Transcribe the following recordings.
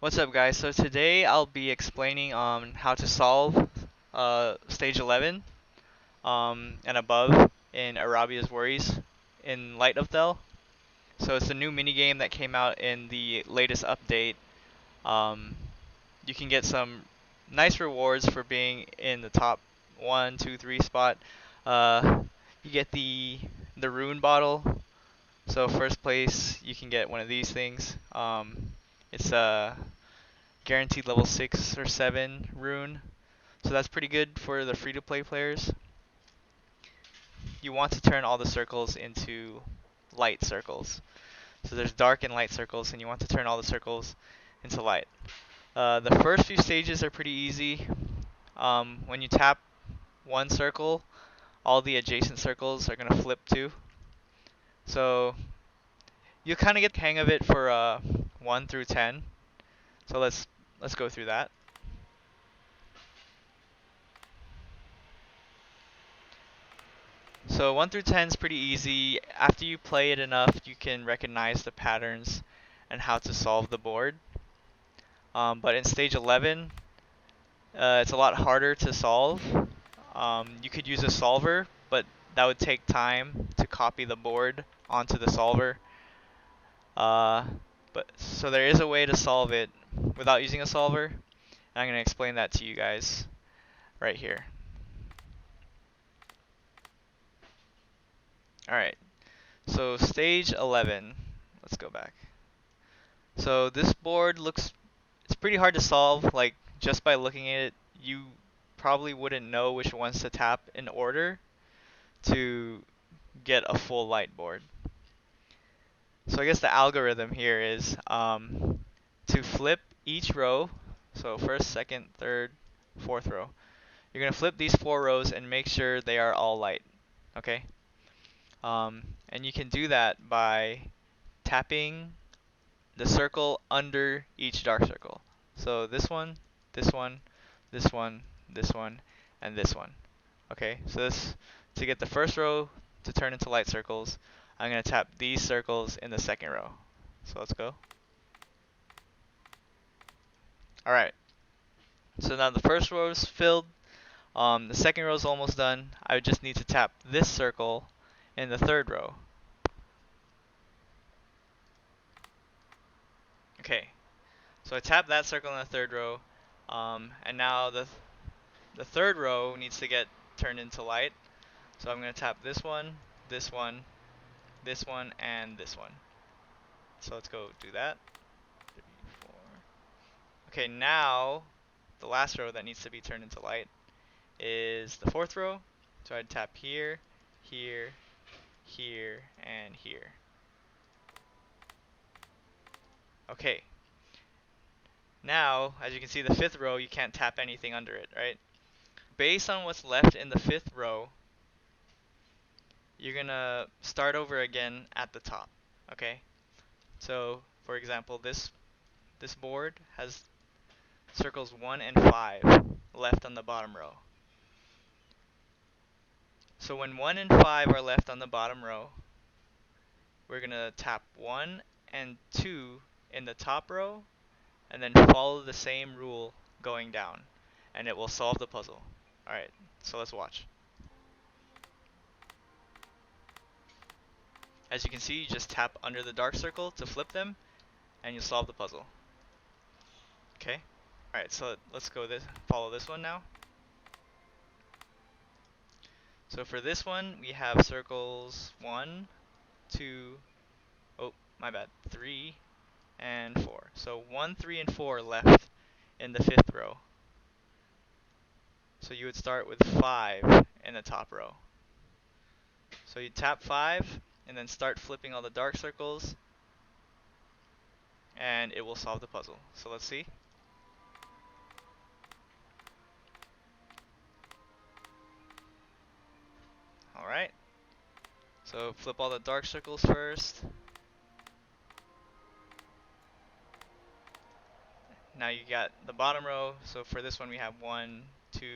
What's up, guys? So today I'll be explaining how to solve stage 11 and above in Arabia's Worries in Light of Thel. So it's a new minigame that came out in the latest update. Um, you can get some nice rewards for being in the top 1, 2, 3 spot. Uh, you get the rune bottle. So first place, you can get one of these things. It's a guaranteed level 6 or 7 rune. So that's pretty good for the free to play players. You want to turn all the circles into light circles. So there's dark and light circles, and you want to turn all the circles into light. The first few stages are pretty easy. When you tap one circle, all the adjacent circles are going to flip too. So you kind of get the hang of it for 1 through 10. So let's go through that. So 1 through 10 is pretty easy. After you play it enough, you can recognize the patterns and how to solve the board. But in stage 11, it's a lot harder to solve. You could use a solver, but that would take time to copy the board onto the solver. Uh, but so there is a way to solve it without using a solver, and I'm going to explain that to you guys right here. Alright, so stage 11, let's go back. So this board it's pretty hard to solve, like just by looking at it, you probably wouldn't know which ones to tap in order to get a full light board. So I guess the algorithm here is to flip each row, so first, second, third, fourth row. You're going to flip these 4 rows and make sure they are all light, okay? And you can do that by tapping the circle under each dark circle. So this one, this one, this one, this one, and this one. Okay, so this to get the first row to turn into light circles, I'm going to tap these circles in the second row. So let's go. Alright, so now the first row is filled. The second row is almost done. I would just need to tap this circle in the third row. Okay, so I tap that circle in the third row, and now the third row needs to get turned into light. So I'm going to tap this one, this one, this one, and this one. So let's go do that. 3, 4. Okay, now the last row that needs to be turned into light is the fourth row. So I'd tap here, here, here, and here. Okay. Now, as you can see, the fifth row, you can't tap anything under it, right? Based on what's left in the fifth row, you're gonna start over again at the top, okay? So, for example, this board has circles 1 and 5 left on the bottom row. So when 1 and 5 are left on the bottom row, we're gonna tap 1 and 2 in the top row, and then follow the same rule going down, and it will solve the puzzle. Alright, so let's watch. As you can see, you just tap under the dark circle to flip them, and you'll solve the puzzle. Okay? Alright, so let's go follow this one now. So for this one, we have circles 1, 2, oh, my bad, 3, and 4. So 1, 3, and 4 left in the fifth row. So you would start with 5 in the top row. So you tap 5, and then start flipping all the dark circles, and it will solve the puzzle. So let's see. Alright. So flip all the dark circles first. Now you got the bottom row. So for this one we have 1, 2,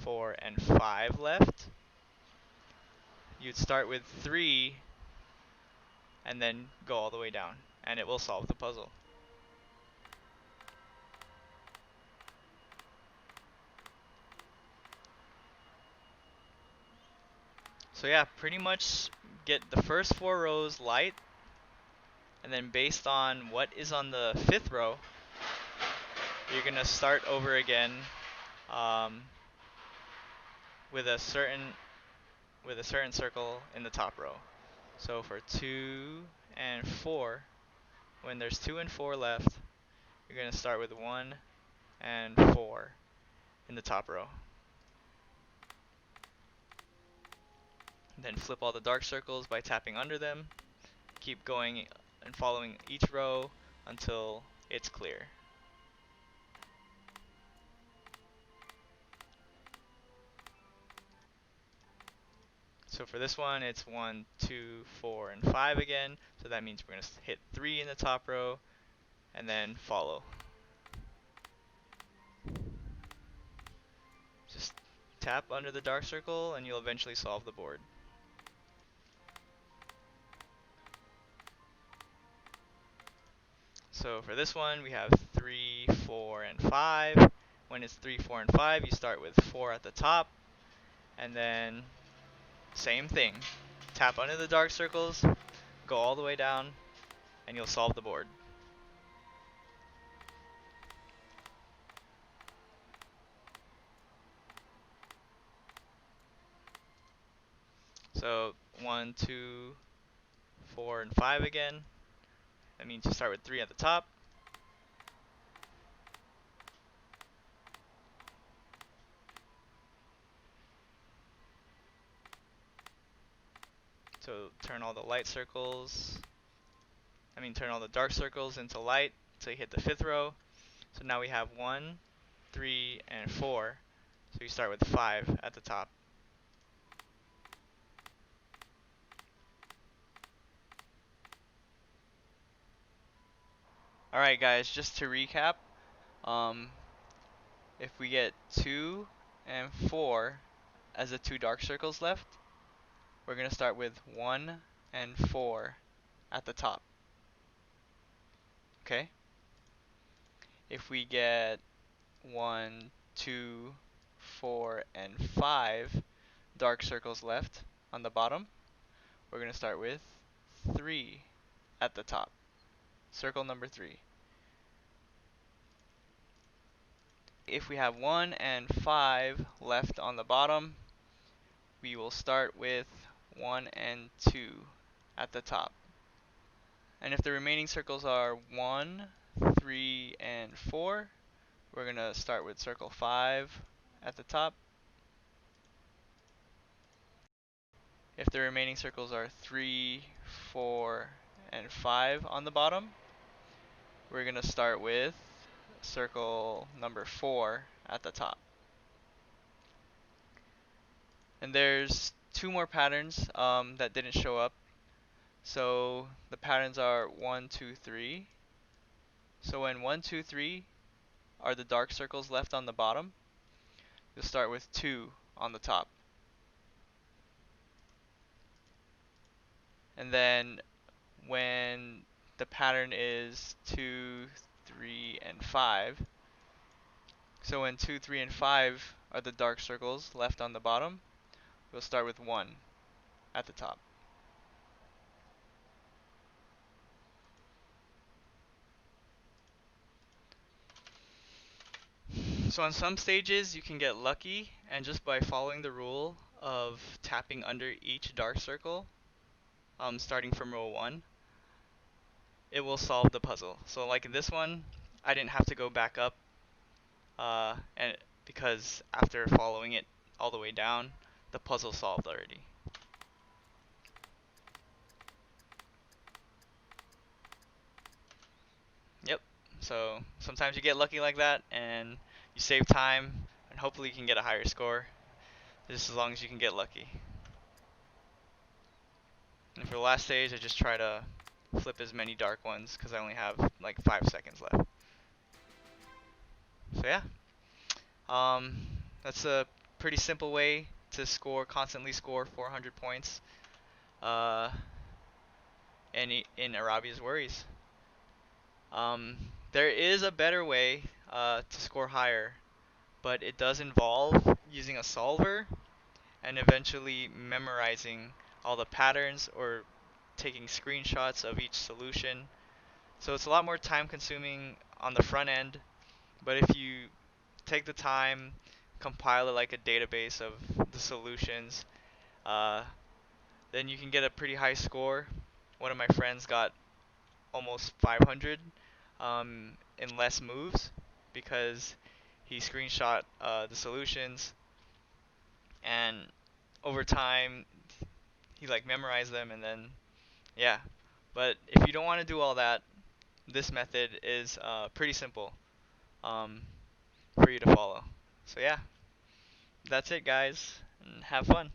4, and 5 left. You'd start with 3 and then go all the way down, and it will solve the puzzle. So yeah, pretty much get the first 4 rows light, and then based on what is on the 5th row, you're gonna start over again um, with a certain circle in the top row. So for 2 and 4, when there's 2 and 4 left, you're gonna start with 1 and 4 in the top row. Then flip all the dark circles by tapping under them. Keep going and following each row until it's clear. So for this one, it's 1, 2, 4, and 5 again. So that means we're going to hit 3 in the top row and then follow. Just tap under the dark circle and you'll eventually solve the board. So for this one, we have 3, 4, and 5. When it's 3, 4, and 5, you start with 4 at the top, and then same thing. Tap under the dark circles, go all the way down, and you'll solve the board. So 1, 2, 4, and 5 again. That means you start with 3 at the top. So turn all the dark circles into light until you hit the 5th row. So now we have 1, 3, and 4. So you start with 5 at the top. Alright guys, just to recap, if we get 2 and 4 as the 2 dark circles left, we're going to start with 1 and 4 at the top. Okay? If we get 1, 2, 4, and 5 dark circles left on the bottom, we're going to start with 3 at the top. Circle number 3. If we have 1 and 5 left on the bottom, we will start with 1 and 2 at the top. And if the remaining circles are 1, 3, and 4, we're going to start with circle 5 at the top. If the remaining circles are 3, 4, and 5 on the bottom, we're going to start with circle number 4 at the top. And there's 2 more patterns that didn't show up. So the patterns are 1, 2, 3. So when 1, 2, 3 are the dark circles left on the bottom, you'll start with 2 on the top. And then when the pattern is 2, 3, and 5, so when 2, 3, and 5 are the dark circles left on the bottom, we'll start with 1 at the top. So on some stages you can get lucky, and just by following the rule of tapping under each dark circle, starting from row 1, it will solve the puzzle. So like in this one, I didn't have to go back up, and because after following it all the way down, the puzzle solved already. Yep. So sometimes you get lucky like that, and you save time, and hopefully you can get a higher score, just as long as you can get lucky. And for the last stage, I just try to flip as many dark ones because I only have like 5 seconds left. So yeah, that's a pretty simple way to constantly score 400 points uh, in Irabia's Worries. There is a better way to score higher, but it does involve using a solver, and eventually memorizing all the patterns or taking screenshots of each solution. So it's a lot more time consuming on the front end, but if you take the time, compile it like a database of the solutions, uh, then you can get a pretty high score. One of my friends got almost 500 in less moves because he screenshot the solutions, and over time he like memorized them, and then yeah. But if you don't want to do all that, this method is pretty simple um, for you to follow. So yeah, that's it, guys, and have fun.